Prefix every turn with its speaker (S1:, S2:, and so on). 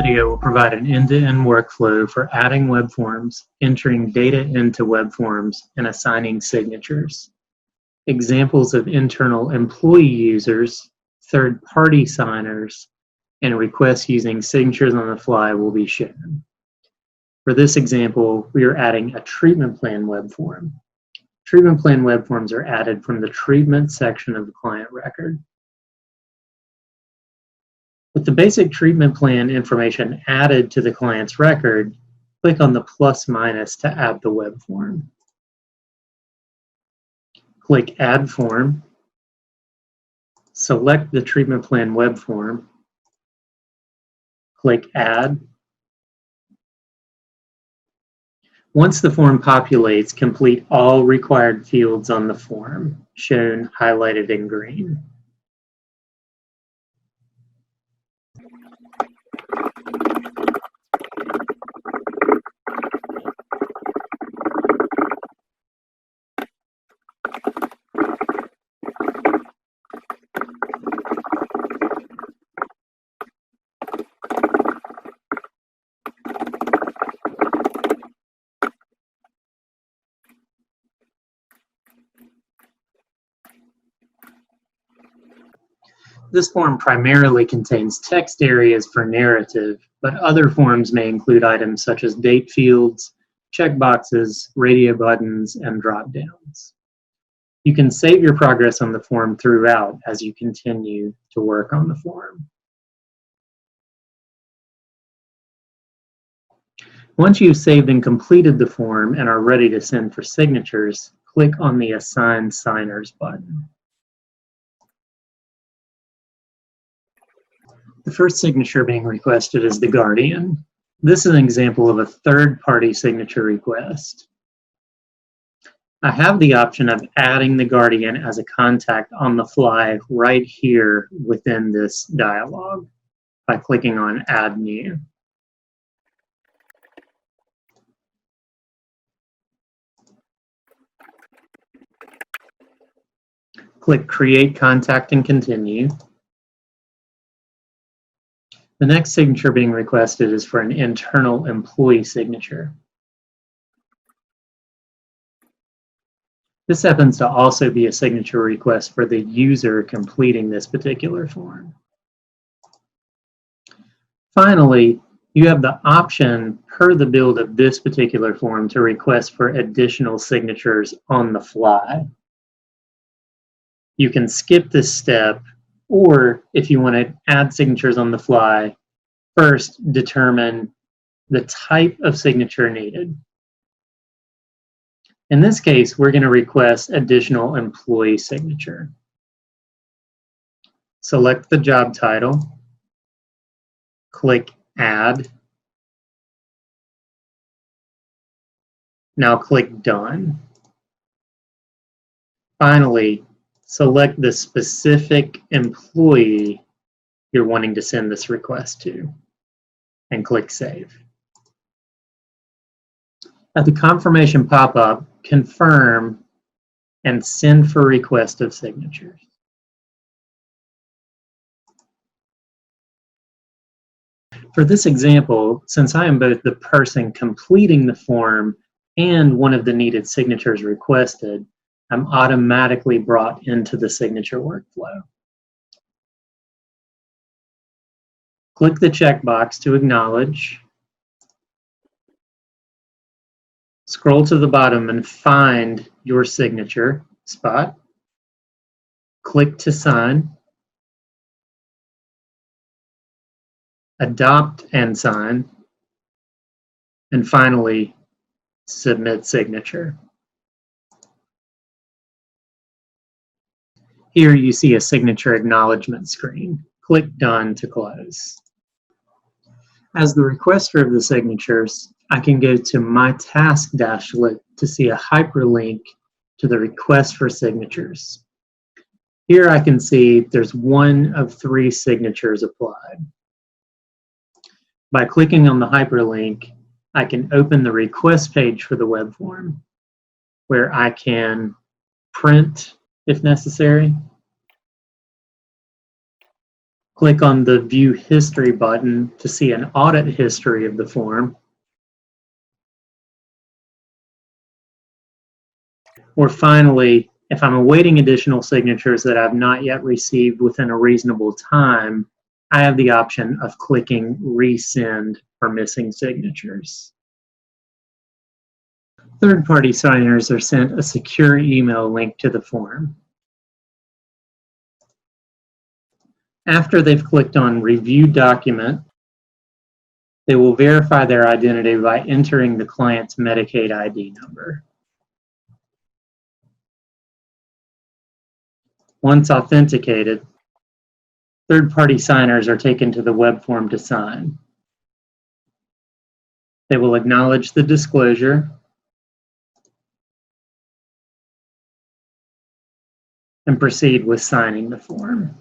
S1: video will provide an end-to-end workflow for adding web forms, entering data into web forms, and assigning signatures. Examples of internal employee users, third-party signers, and requests using signatures on the fly will be shown. For this example, we are adding a treatment plan web form. Treatment plan web forms are added from the treatment section of the client record. With the basic treatment plan information added to the client's record, click on the plus minus to add the web form. Click Add Form. Select the treatment plan web form. Click Add. Once the form populates, complete all required fields on the form, shown highlighted in green. This form primarily contains text areas for narrative, but other forms may include items such as date fields, checkboxes, radio buttons, and drop-downs. You can save your progress on the form throughout as you continue to work on the form. Once you've saved and completed the form and are ready to send for signatures, click on the Assign Signers button. The first signature being requested is the guardian. This is an example of a third-party signature request. I have the option of adding the guardian as a contact on the fly right here within this dialog by clicking on Add New. Click Create Contact and Continue. The next signature being requested is for an internal employee signature. This happens to also be a signature request for the user completing this particular form. Finally, you have the option per the build of this particular form to request for additional signatures on the fly. You can skip this step, or if you want to add signatures on the fly, first determine the type of signature needed. In this case, we're going to request additional employee signature. Select the job title, click Add. Now click Done. Finally, select the specific employee you're wanting to send this request to, and click Save. At the confirmation pop-up, confirm and send for request of signatures. For this example, since I am both the person completing the form and one of the needed signatures requested, I'm automatically brought into the signature workflow. Click the checkbox to acknowledge. Scroll to the bottom and find your signature spot. Click to sign. Adopt and sign. And finally, submit signature. Here you see a signature acknowledgement screen. Click Done to close. As the requester of the signatures, I can go to My Task dashlet to see a hyperlink to the request for signatures. Here I can see there's one of 3 signatures applied. By clicking on the hyperlink, I can open the request page for the web form, where I can print if necessary, Click on the View History button to see an audit history of the form. Or finally, if I'm awaiting additional signatures that I've not yet received within a reasonable time, I have the option of clicking Resend for missing signatures. Third-party signers are sent a secure email link to the form. After they've clicked on Review Document, they will verify their identity by entering the client's Medicaid ID number. Once authenticated, third-party signers are taken to the web form to sign. They will acknowledge the disclosure and proceed with signing the form.